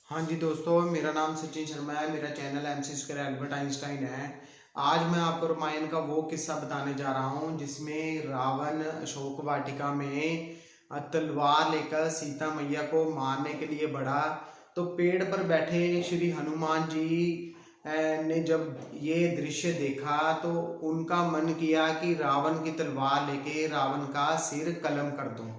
हाँ जी दोस्तों, मेरा नाम सचिन शर्मा है। मेरा channel MC square Albert Einstein है। आज मैं आपको रामायण का वो किस्सा बताने जा रहा हूँ जिसमें रावण अशोक वाटिका में तलवार लेकर सीता मैया को मारने के लिए बढ़ा। तो पेड़ पर बैठे श्री हनुमान जी ने जब ये दृश्य देखा तो उनका मन किया कि रावण की तलवार लेके रावण का सिर कलम कर दूं।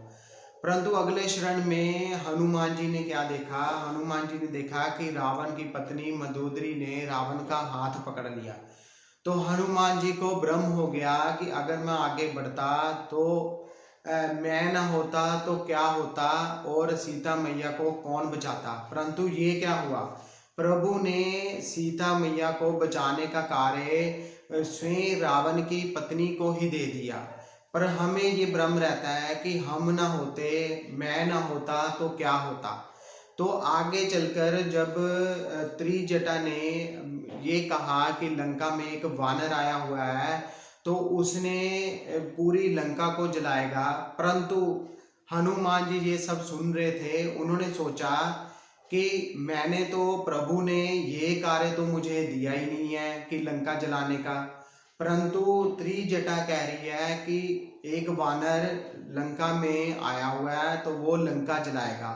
परंतु अगले क्षण में हनुमान जी ने क्या देखा? हनुमान जी ने देखा कि रावण की पत्नी मंदोदरी ने रावण का हाथ पकड़ लिया। तो हनुमान जी को भ्रम हो गया कि अगर मैं आगे बढ़ता तो मैं ना होता तो क्या होता और सीता मैया को कौन बचाता। परंतु ये क्या हुआ, प्रभु ने सीता मैया को बचाने का कार्य स्वयं रावण की पत्नी को ही दे दिया। पर हमें ये भ्रम रहता है कि हम ना होते, मैं ना होता तो क्या होता। तो आगे चलकर जब त्रिजटा ने ये कहा कि लंका में एक वानर आया हुआ है तो उसने पूरी लंका को जलाएगा, परंतु हनुमान जी ये सब सुन रहे थे। उन्होंने सोचा कि मैंने तो, प्रभु ने ये कार्य तो मुझे दिया ही नहीं है कि लंका जलाने का, परंतु त्रिजटा कह रही है कि एक वानर लंका में आया हुआ है तो वो लंका जलाएगा।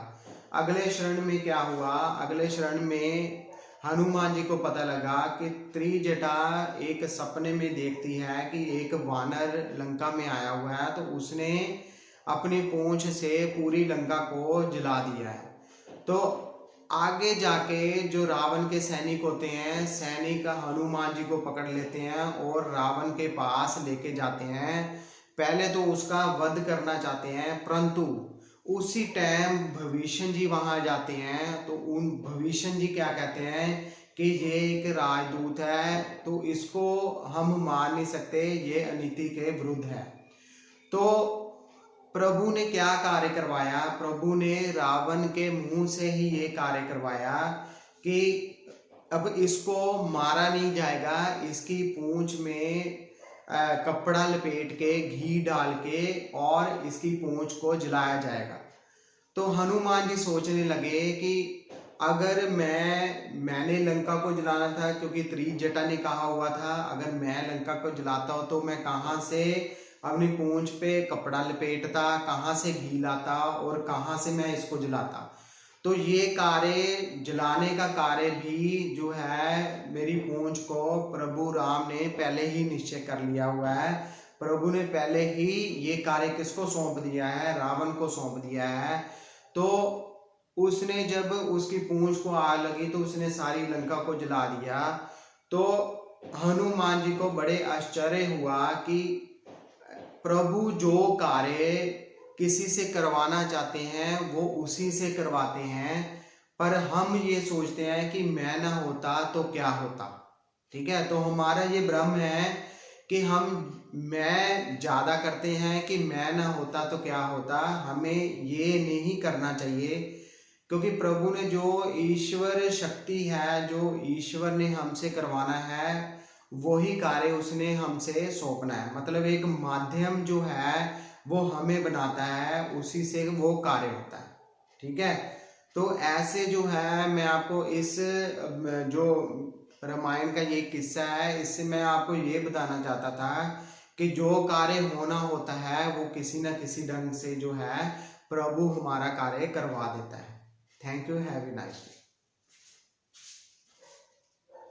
अगले क्षण में क्या हुआ, अगले क्षण में हनुमान जी को पता लगा कि त्रिजटा एक सपने में देखती है कि एक वानर लंका में आया हुआ है तो उसने अपनी पूंछ से पूरी लंका को जला दिया है। तो आगे जाके जो रावण के सैनिक होते हैं, सैनिक हनुमान जी को पकड़ लेते हैं और रावण के पास लेके जाते हैं। पहले तो उसका वध करना चाहते हैं, परंतु उसी टाइम भविष्य जी वहां जाते हैं। तो उन भविष्य जी क्या कहते हैं कि ये एक राजदूत है तो इसको हम मार नहीं सकते, ये अनीति के विरुद्ध है। तो प्रभु ने क्या कार्य करवाया, प्रभु ने रावण के मुंह से ही ये कार्य करवाया कि अब इसको मारा नहीं जाएगा, इसकी पूंछ में कपड़ा लपेट के घी डाल के और इसकी पूंछ को जलाया जाएगा। तो हनुमान जी सोचने लगे कि अगर मैंने लंका को जलाना था, क्योंकि त्रिजटा ने कहा हुआ था अगर मैं लंका को जलाता हूं तो मैं कहाँ से अपनी पूंछ पे कपड़ा लपेटता, कहाँ से घी लाता और कहाँ से मैं इसको जलाता। तो ये कार्य, जलाने का कार्य भी जो है मेरी पूंछ को प्रभु राम ने पहले ही निश्चय कर लिया हुआ है। प्रभु ने पहले ही ये कार्य किसको सौंप दिया है? रावण को सौंप दिया है। तो उसने जब उसकी पूंछ को आग लगी तो उसने सारी लंका को जला दिया। तो हनुमान जी को बड़े आश्चर्य हुआ कि प्रभु जो कार्य किसी से करवाना चाहते हैं वो उसी से करवाते हैं, पर हम ये सोचते हैं कि मैं ना होता तो क्या होता। ठीक है, तो हमारा ये भ्रम है कि हम मैं ज्यादा करते हैं कि मैं ना होता तो क्या होता। हमें ये नहीं करना चाहिए, क्योंकि प्रभु ने जो ईश्वर शक्ति है, जो ईश्वर ने हमसे करवाना है वही कार्य उसने हमसे सौंपना है। मतलब एक माध्यम जो है वो हमें बनाता है, उसी से वो कार्य होता है। ठीक है, तो ऐसे जो है मैं आपको इस जो रामायण का ये किस्सा है इससे मैं आपको ये बताना चाहता था कि जो कार्य होना होता है वो किसी न किसी ढंग से जो है प्रभु हमारा कार्य करवा देता है। Thank you, have a nice day.